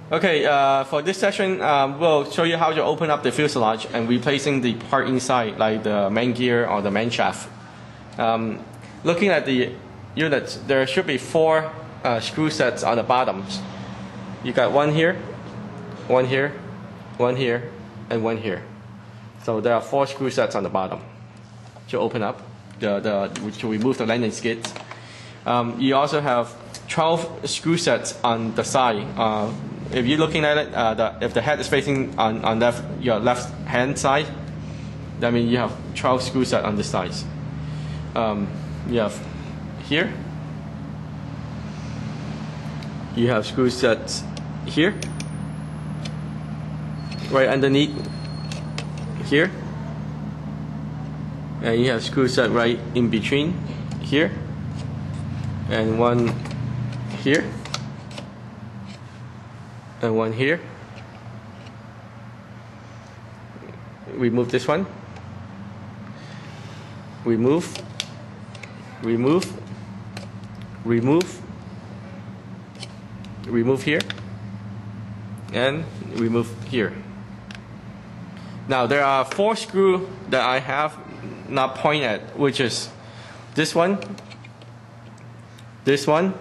Okay, for this session, we'll show you how to open up the fuselage and replacing the part inside, like the main gear or the main shaft. Looking at the unit, there should be 4 screw sets on the bottoms. You got one here, one here, one here, and one here. So there are 4 screw sets on the bottom to open up, to remove the landing skids. You also have 12 screw sets on the side. If you're looking at it, if the head is facing on your left hand side, that means you have 12 screw sets on the sides. You have here. You have screw sets here, right underneath here, and you have screw set right in between here, and one here, and one here. Remove this one. Remove. Remove. Remove. Remove here. And remove here. Now there are 4 screws that I have not pointed at, which is this one, this one,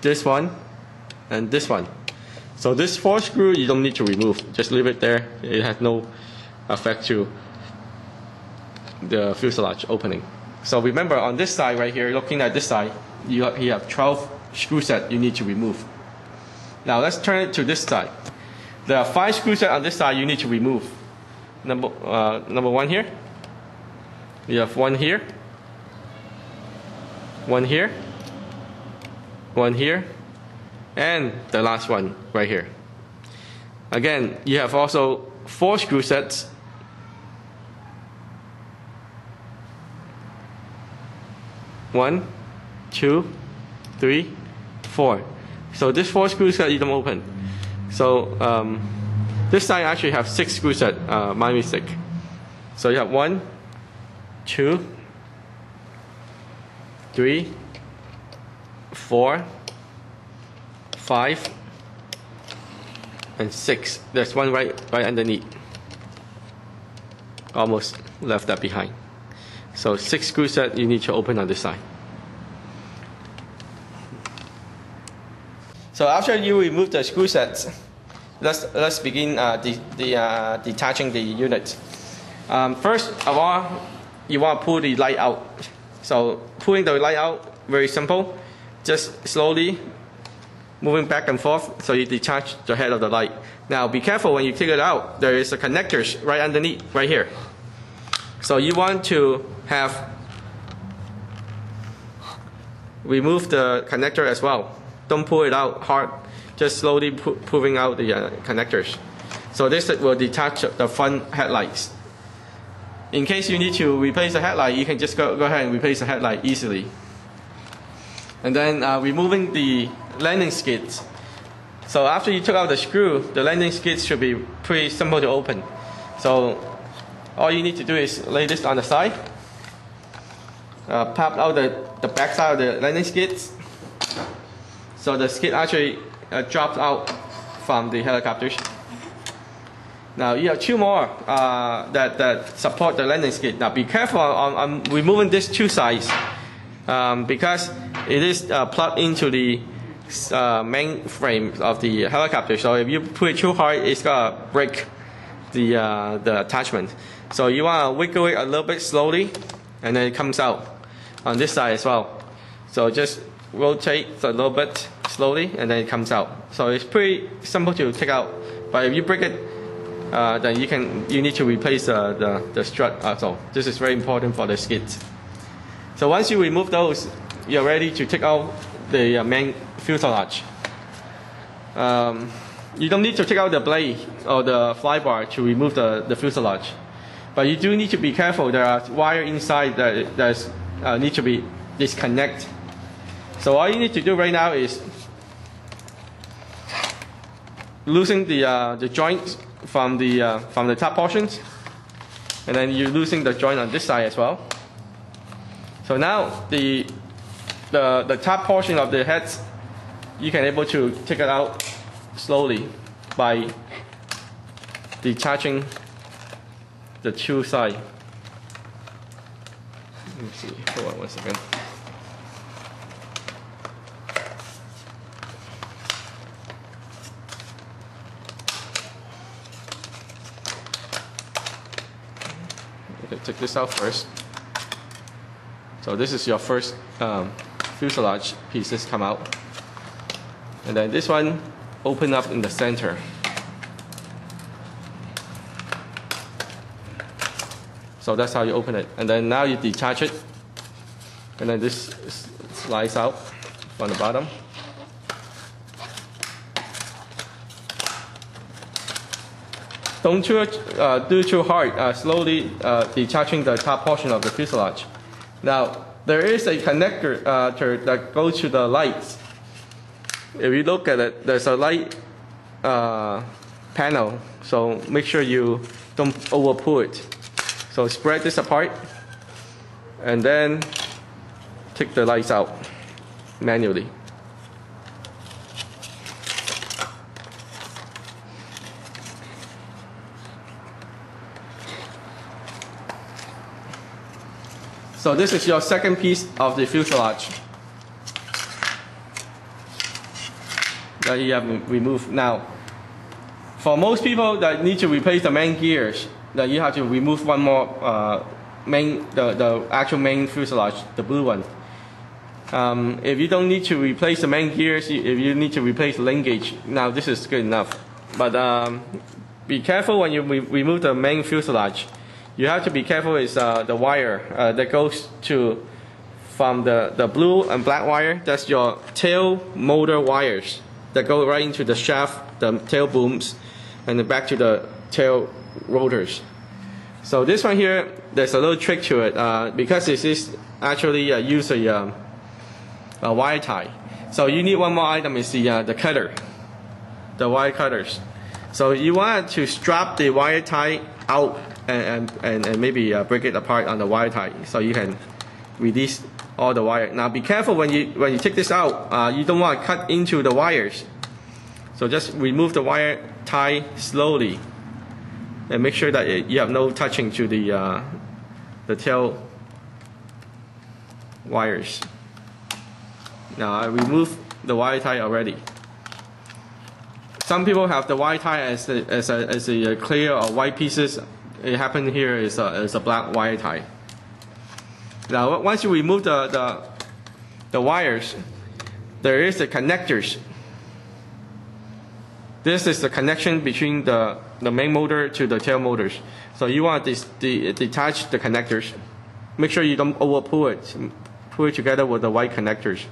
this one, and this one. So this 4 screw you don't need to remove. Just leave it there. It has no effect to the fuselage opening. So remember, on this side right here, looking at this side, you have 12 screw sets you need to remove. Now let's turn it to this side. There are 5 screw sets on this side you need to remove. Number 1 here. You have one here, one here, one here, and the last one right here. Again, you have also 4 screw sets. One, 2, 3, 4. So this 4 screw set you don't open. So this side actually have 6 screw set. My mistake. So you have 1, 2, 3, 4, 5, and 6. There's one right underneath. Almost left that behind. So 6 screw set you need to open on this side. So after you remove the screw sets, let's begin detaching the unit. First of all, you want to pull the light out. So pulling the light out, very simple. Just slowly moving back and forth so you detach the head of the light. Now be careful when you take it out. There is a connectors right underneath, right here. So you want to remove the connector as well. Don't pull it out hard. Just slowly pulling out the connectors. So this will detach the front headlights. In case you need to replace the headlight, you can just go ahead and replace the headlight easily. And then removing the landing skids. So after you took out the screw, the landing skids should be pretty simple to open. So all you need to do is lay this on the side, pop out the back side of the landing skids. So the skid actually drops out from the helicopters. Now you have 2 more that support the landing skid. Now be careful on removing these 2 sides because it is plugged into the main frame of the helicopter. So if you put it too hard, it's gonna break the attachment. So you want to wiggle it a little bit slowly, and then it comes out on this side as well. So just rotate a little bit slowly, and then it comes out. So it's pretty simple to take out. But if you break it, then you need to replace the strut also. This is very important for the skids. So once you remove those, you're ready to take out the main fuselage. You don't need to take out the blade or the fly bar to remove the fuselage. But you do need to be careful. There are wires inside that need to be disconnected. So all you need to do right now is loosen the joints from the top portions, and then you're losing the joint on this side as well. So now the top portion of the heads, you can able to take it out slowly by detaching the two sides. Let me see. Hold on one second. Okay, take this out first. So this is your first fuselage pieces come out, and then this one open up in the center. So that's how you open it, and then now you detach it, and then this slides out from the bottom. Don't do too hard, slowly detaching the top portion of the fuselage. Now, there is a connector that goes to the lights. If you look at it, there's a light panel, so make sure you don't over pull it. So spread this apart, and then take the lights out manually. So this is your second piece of the fuselage that you have removed. Now, for most people that need to replace the main gears, that you have to remove one more the actual main fuselage, the blue one. If you don't need to replace the main gears, if you need to replace the linkage, now this is good enough. But be careful when you remove the main fuselage. You have to be careful is the wire that goes from the blue and black wire. That's your tail motor wires that go right into the shaft, the tail booms, and then back to the tail rotors. So this one here, there's a little trick to it because this is actually use a wire tie. So you need one more item is the cutter, the wire cutters. So you want to strap the wire tie out and maybe break it apart on the wire tie so you can release all the wire. Now be careful when you take this out. You don't want to cut into the wires. So just remove the wire tie slowly and make sure that you have no touching to the tail wires. Now I removed the wire tie already. Some people have the wire tie as a clear or white pieces. It happened here is a black wire tie. Now once you remove the wires, there is the connectors. This is the connection between the main motor to the tail motors. So you want to detach the connectors. Make sure you don't over pull it. Pull it together with the white connectors.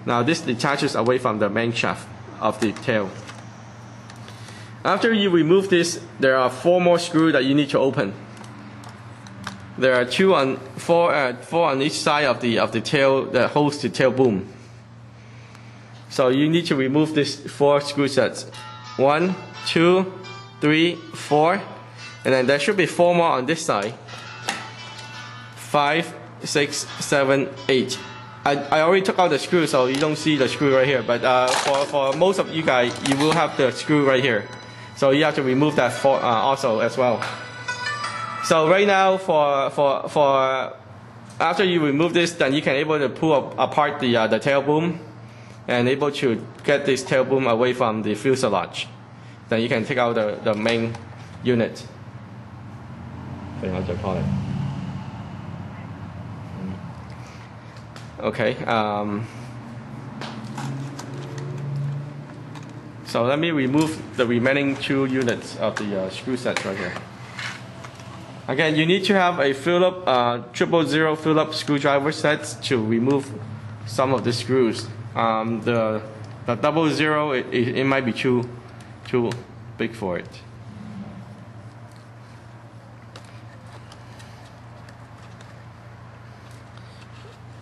Now this detaches away from the main shaft of the tail. After you remove this, there are 4 more screws that you need to open. There are 4 on each side of the tail that holds the tail boom. So you need to remove these 4 screw sets. 1, 2, 3, 4, and then there should be 4 more on this side. 5, 6, 7, 8. I already took out the screw, so you don't see the screw right here. But for most of you guys, you will have the screw right here. So you have to remove that also as well. So right now, for after you remove this, then you can able to pull apart the tail boom, and able to get this tail boom away from the fuselage. Then you can take out the main unit. Okay. So let me remove the remaining 2 units of the screw sets right here. Again, you need to have a Phillips 000 Phillips screwdriver sets to remove some of the screws. The 00, it might be too big for it.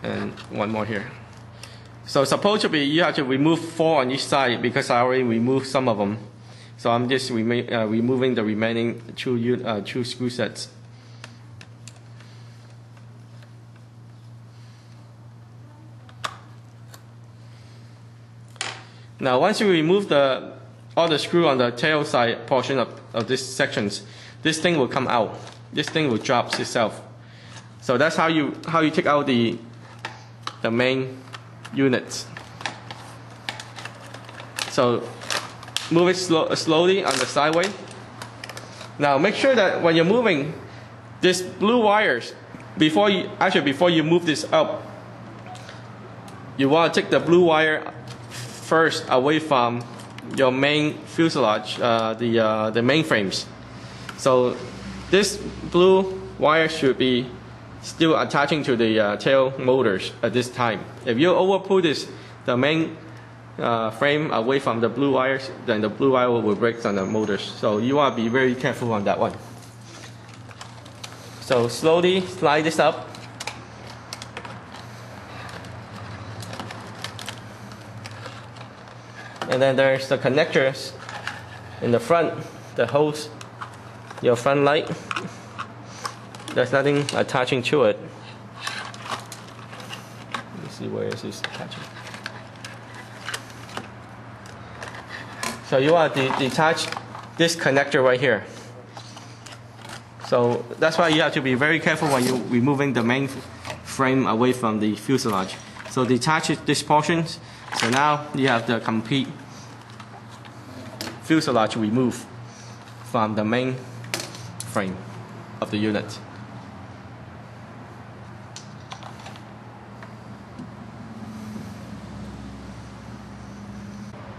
And one more here. So supposed to be you have to remove 4 on each side because I already removed some of them. So I'm just removing the remaining 2 screw sets. Now once you remove the all the screw on the tail side portion of this sections, this thing will come out. This thing will drop itself. So that's how you take out the main units. So move it slowly on the sideway. Now make sure that when you're moving this blue wires, before you move this up, you want to take the blue wire first away from your main fuselage, the main frames. So this blue wire should be still attaching to the tail motors at this time. If you over pull the main frame away from the blue wires, then the blue wire will break on the motors. So you want to be very careful on that one. So slowly slide this up. And then there's the connectors in the front, the hose, your front light. There's nothing attaching to it. Let me see where is this attaching. So you want to detach this connector right here. So that's why you have to be very careful when you're removing the main frame away from the fuselage. So detach this portion. So now you have the complete fuselage removed from the main frame of the unit.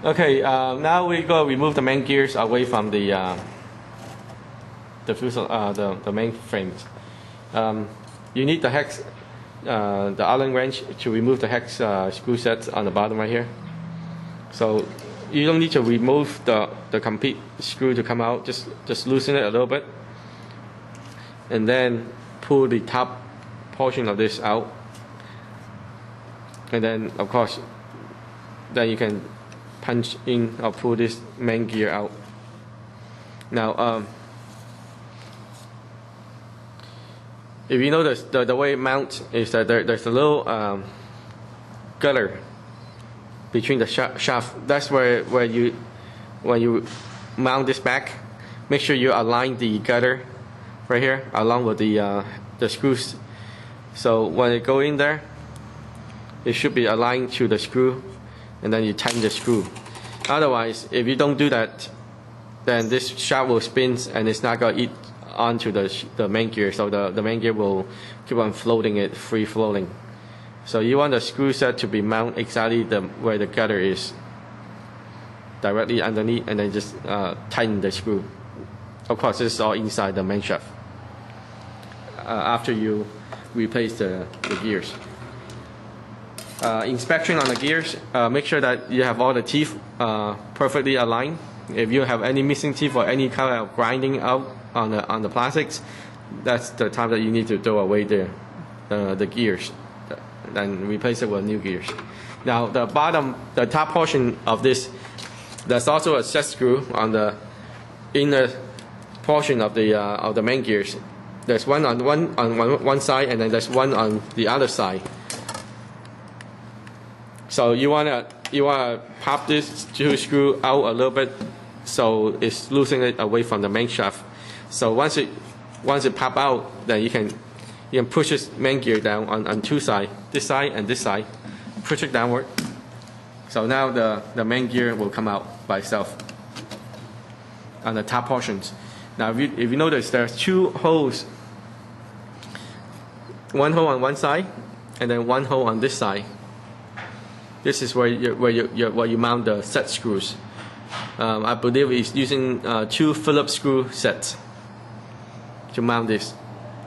Okay, now we go remove the main gears away from the main frames. You need the hex, the Allen wrench to remove the hex screw sets on the bottom right here. So you don't need to remove the complete screw to come out. Just loosen it a little bit, and then pull the top portion of this out. And then, of course, then you can punch in or pull this main gear out. Now, if you notice, the way it mounts is that there's a little gutter between the shaft. That's where when you mount this back, make sure you align the gutter right here along with the screws. So when it go in there, it should be aligned to the screw, and then you tighten the screw. Otherwise, if you don't do that, then this shaft will spin and it's not going to eat onto the main gear. So the main gear will keep on floating it, free floating. So you want the screw set to be mounted exactly where the gutter is, directly underneath, and then just tighten the screw. Of course, this is all inside the main shaft. After you replace the gears. Inspection on the gears, make sure that you have all the teeth perfectly aligned. If you have any missing teeth or any kind of grinding out on the plastics, that's the time that you need to throw away the gears, then replace it with new gears. Now the top portion of this, there's also a set screw on the inner portion of the main gears. There's one on one side, and then there's one on the other side. So you wanna pop this screw out a little bit, so it's loosening it away from the main shaft. So once it pop out, then you can push this main gear down on two sides, this side and this side. Push it downward. So now the main gear will come out by itself on the top portions. Now if you notice, there's two holes. One hole on one side, and then one hole on this side. This is where you mount the set screws. I believe it's using 2 Phillips screw sets to mount this.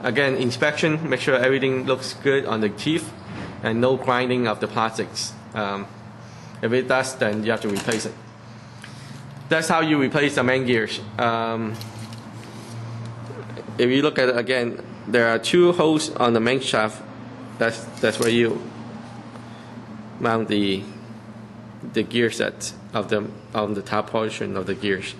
Again, inspection, make sure everything looks good on the teeth and no grinding of the plastics. If it does, then you have to replace it. That's how you replace the main gears. If you look at it again, there are 2 holes on the main shaft. That's where you mount the gear set on the top portion of the gears.